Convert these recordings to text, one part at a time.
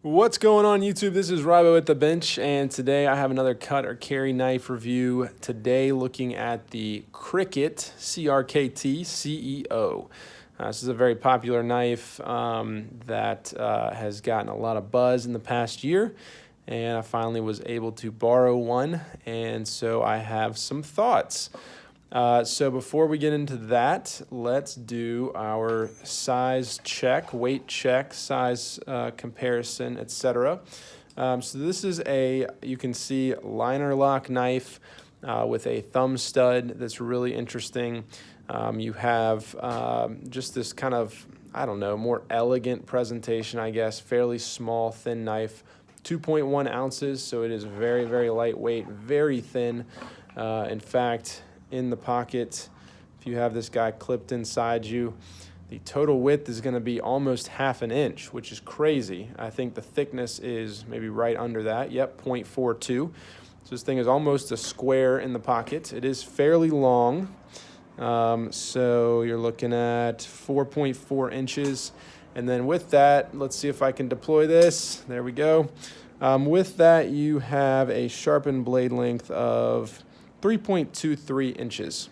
What's going on YouTube? This is Rybo at the bench, and today I have another cut or carry knife review. Today looking at the Cricut CRKT CEO. This is a very popular knife that has gotten a lot of buzz in the past year, and I finally was able to borrow one, and so I have some thoughts. So before we get into that, let's do our size check, weight check, size comparison, etc. So this is you can see, liner lock knife with a thumb stud that's really interesting. You have just this kind of, I don't know, more elegant presentation, I guess, fairly small, thin knife, 2.1 ounces, so it is very, very lightweight, very thin. In fact, in the pocket, if you have this guy clipped inside you, the total width is going to be almost ½ an inch, which is crazy. I think the thickness is maybe right under that. Yep, 0.42. So this thing is almost a square in the pocket. It is fairly long. So you're looking at 4.4 inches. And then with that, let's see if I can deploy this. There we go. With that, you have a sharpened blade length of 3.23 inches.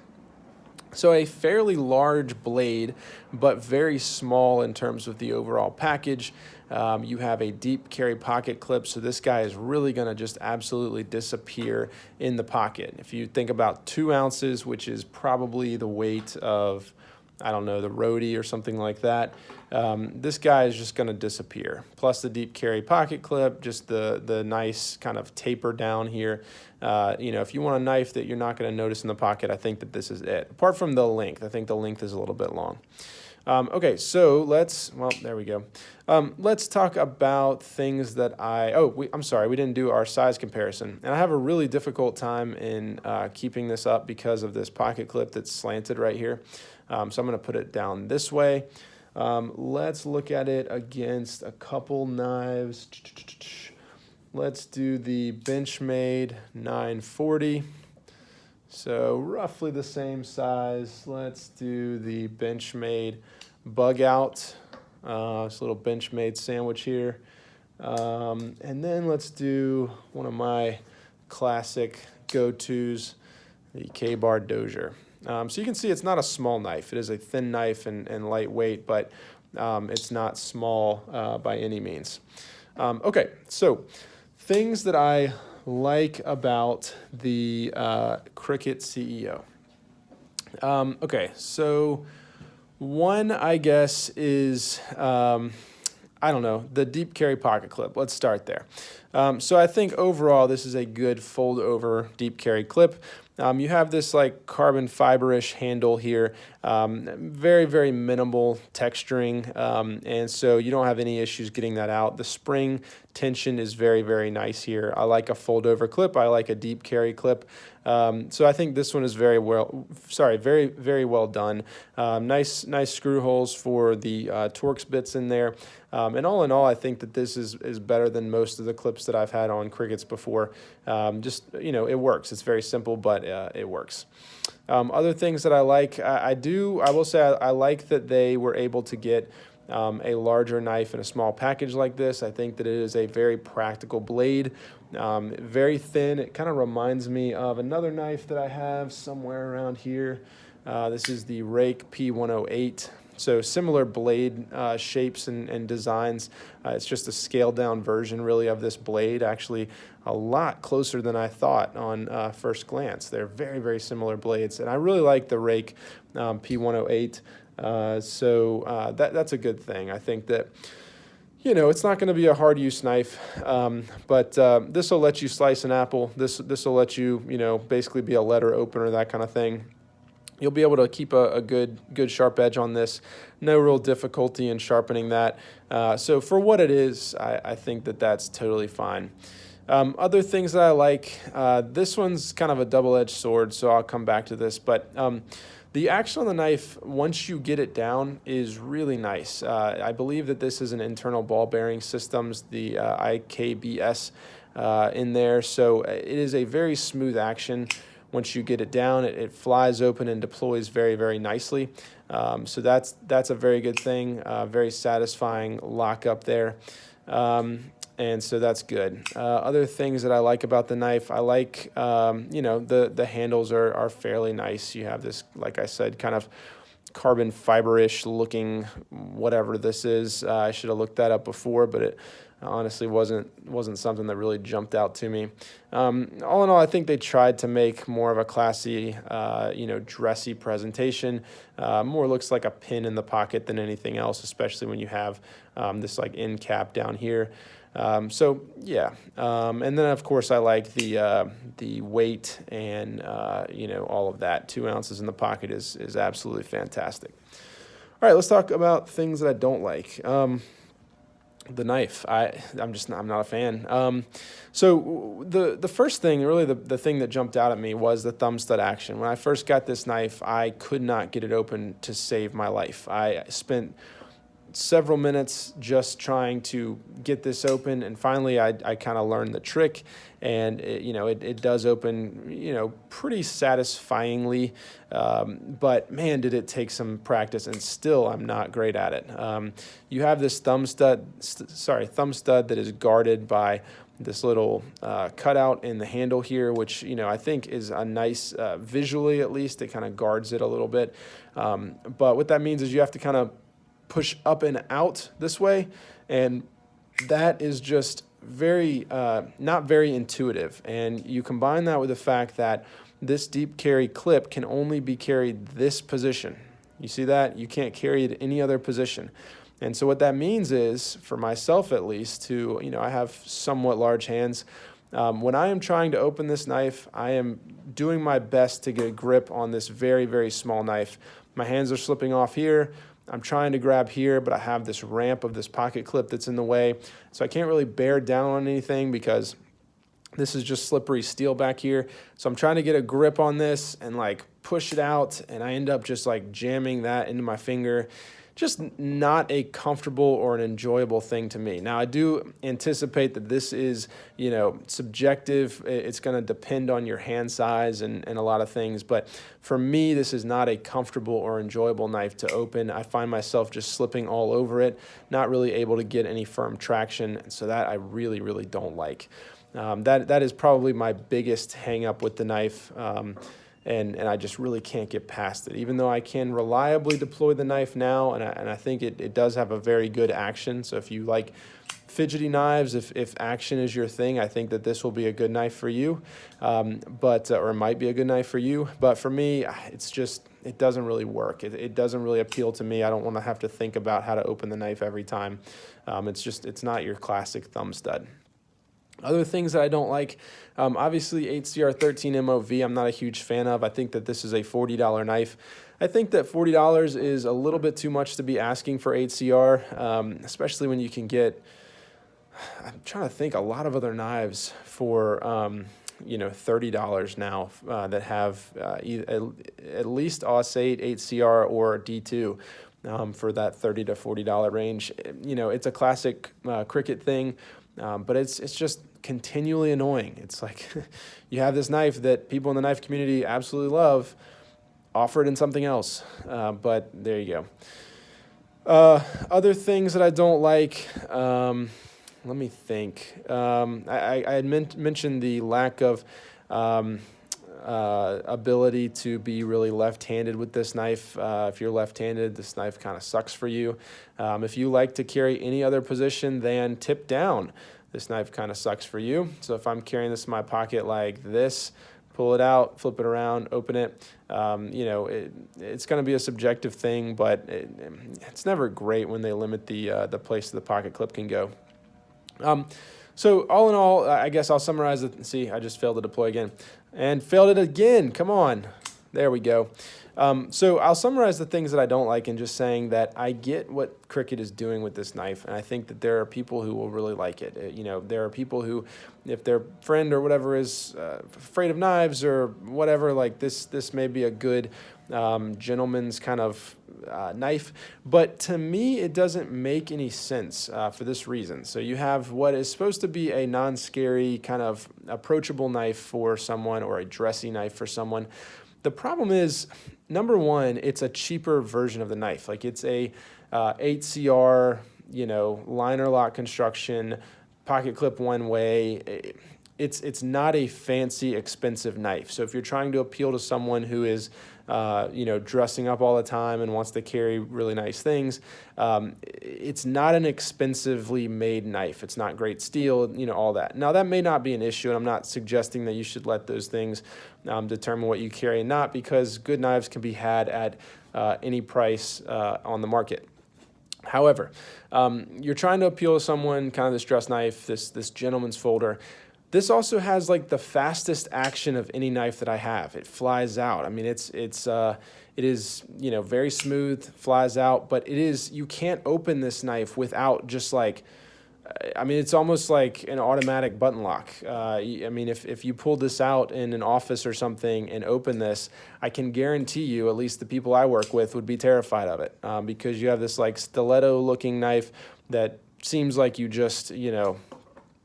So a fairly large blade, but very small in terms of the overall package. You have a deep carry pocket clip, so this guy is really going to just absolutely disappear in the pocket. If you think about 2 ounces, which is probably the weight of, I don't know, the roadie or something like that, this guy is just going to disappear. Plus the deep carry pocket clip, just the nice kind of taper down here. If you want a knife that you're not going to notice in the pocket, I think that this is it. Apart from the length, I think the length is a little bit long. Okay, so there we go. Let's talk about things that I'm sorry, we didn't do our size comparison. And I have a really difficult time in keeping this up because of this pocket clip that's slanted right here. So I'm going to put it down this way. Let's look at it against a couple knives. Let's do the Benchmade 940. So roughly the same size. Let's do the Benchmade Bug Out. This little Benchmade sandwich here. And then let's do one of my classic go-tos, the K-Bar Dozier. So you can see it's not a small knife. It is a thin knife and lightweight, but it's not small by any means. Okay, so things that I like about the Cricut CEO. Okay, so one, I guess, is, I don't know, the deep carry pocket clip. Let's start there. So I think overall this is a good fold over deep carry clip. You have this like carbon fiber-ish handle here, very, very minimal texturing, and so you don't have any issues getting that out. The spring tension is very, very nice here. I like a fold-over clip. I like a deep carry clip. So I think this one is very, very well done. Nice screw holes for the Torx bits in there. And all in all, I think that this is better than most of the clips that I've had on Cricuts before. It works. It's very simple, but it works. Other things that I like, I will say I like that they were able to get a larger knife in a small package like this. I think that it is a very practical blade, very thin. It kind of reminds me of another knife that I have somewhere around here. This is the Rake P108. So similar blade shapes and designs. It's just a scaled down version really of this blade, actually a lot closer than I thought on first glance. They're very, very similar blades, and I really like the Rake P108. That's a good thing. I think that, it's not going to be a hard use knife, but this will let you slice an apple. This will let you, basically be a letter opener, that kind of thing. You'll be able to keep a good sharp edge on this. No real difficulty in sharpening that. So for what it is, I think that that's totally fine. Other things that I like, this one's kind of a double-edged sword, so I'll come back to this. But the action on the knife, once you get it down, is really nice. I believe that this is an internal ball bearing systems, the IKBS in there. So it is a very smooth action. Once you get it down, it flies open and deploys very, very nicely. So that's a very good thing, very satisfying lock up there. And so that's good. Other things that I like about the knife, I like, the handles are fairly nice. You have this, like I said, kind of carbon fiber-ish looking whatever this is. I should have looked that up before, but it honestly wasn't something that really jumped out to me. All in all, I think they tried to make more of a classy, dressy presentation. More looks like a pin in the pocket than anything else, especially when you have this like end cap down here. And then of course I like the weight and all of that. 2 ounces in the pocket is absolutely fantastic. All right, let's talk about things that I don't like. The knife, I'm not a fan. So the first thing, really the thing that jumped out at me was the thumb stud action. When I first got this knife, I could not get it open to save my life. I spent several minutes just trying to get this open, and finally I kind of learned the trick, and it does open pretty satisfyingly, but man, did it take some practice, and still I'm not great at it. You have this thumb stud that is guarded by this little cutout in the handle here, which I think is a nice, visually at least, it kind of guards it a little bit, but what that means is you have to kind of push up and out this way, and that is just very not very intuitive. And you combine that with the fact that this deep carry clip can only be carried this position. You see that? You can't carry it any other position. And so what that means is, for myself at least, I have somewhat large hands. When I am trying to open this knife, I am doing my best to get a grip on this very, very small knife. My hands are slipping off here. I'm trying to grab here, but I have this ramp of this pocket clip that's in the way. So I can't really bear down on anything because this is just slippery steel back here. So I'm trying to get a grip on this and like push it out, and I end up just like jamming that into my finger. Just not a comfortable or an enjoyable thing to me. Now, I do anticipate that this is, subjective. It's going to depend on your hand size and a lot of things. But for me, this is not a comfortable or enjoyable knife to open. I find myself just slipping all over it, not really able to get any firm traction. And so that I really, really don't like. That is probably my biggest hang up with the knife. And I just really can't get past it. Even though I can reliably deploy the knife now, and I think it does have a very good action. So if you like fidgety knives, if action is your thing, I think that this will be a good knife for you, or it might be a good knife for you. But for me, it doesn't really work. It doesn't really appeal to me. I don't want to have to think about how to open the knife every time. It's not your classic thumb stud. Other things that I don't like, obviously 8CR13 MOV I'm not a huge fan of. I think that this is a $40 knife. I think that $40 is a little bit too much to be asking for 8CR, especially when you can get, I'm trying to think, a lot of other knives for $30 now that have at least AUS 8, 8CR, or D2. For that $30 to $40 range. It's a classic Cricut thing, but it's just continually annoying. It's like you have this knife that people in the knife community absolutely love, offer it in something else, but there you go. Other things that I don't like, let me think. I had mentioned the lack of ability to be really left-handed with this knife. If you're left-handed, this knife kind of sucks for you. If you like to carry any other position than tip down, this knife kind of sucks for you. So if I'm carrying this in my pocket like this, pull it out, flip it around, open it, it's going to be a subjective thing, but it's never great when they limit the place the pocket clip can go. So all in all, I guess I'll summarize it. See, I just failed to deploy again. And failed it again. Come on. There we go. So I'll summarize the things that I don't like in just saying that I get what Cricut is doing with this knife, and I think that there are people who will really like it. There are people who, if their friend or whatever is afraid of knives or whatever, like this may be a good gentleman's kind of knife. But to me, it doesn't make any sense for this reason. So you have what is supposed to be a non-scary kind of approachable knife for someone, or a dressy knife for someone. The problem is, number one, it's a cheaper version of the knife. Like it's a 8CR, liner lock construction, pocket clip one way. It's not a fancy, expensive knife. So if you're trying to appeal to someone who is, dressing up all the time and wants to carry really nice things, it's not an expensively made knife. It's not great steel, all that. Now, that may not be an issue, and I'm not suggesting that you should let those things determine what you carry and not, because good knives can be had at any price on the market. However, you're trying to appeal to someone, kind of this dress knife, this gentleman's folder. This also has like the fastest action of any knife that I have. It flies out. I mean, it is very smooth, flies out, but you can't open this knife without just like, it's almost like an automatic button lock. If you pulled this out in an office or something and open this, I can guarantee you, at least the people I work with would be terrified of it, because you have this like stiletto-looking knife that seems like you just,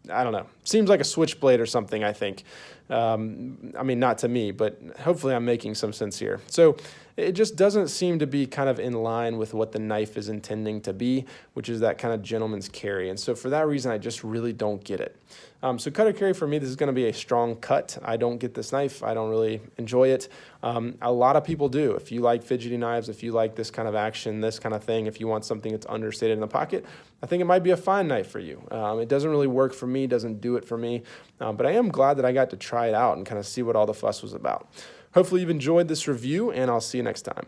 I don't know, seems like a switchblade or something, I think. Not to me, but hopefully I'm making some sense here. So it just doesn't seem to be kind of in line with what the knife is intending to be, which is that kind of gentleman's carry. And so for that reason, I just really don't get it. So cut or carry for me, this is going to be a strong cut. I don't get this knife. I don't really enjoy it. A lot of people do. If you like fidgety knives, if you like this kind of action, this kind of thing, if you want something that's understated in the pocket, I think it might be a fine knife for you. It doesn't really work for me, doesn't do it for me, but I am glad that I got to try it out and kind of see what all the fuss was about. Hopefully you've enjoyed this review, and I'll see you next time.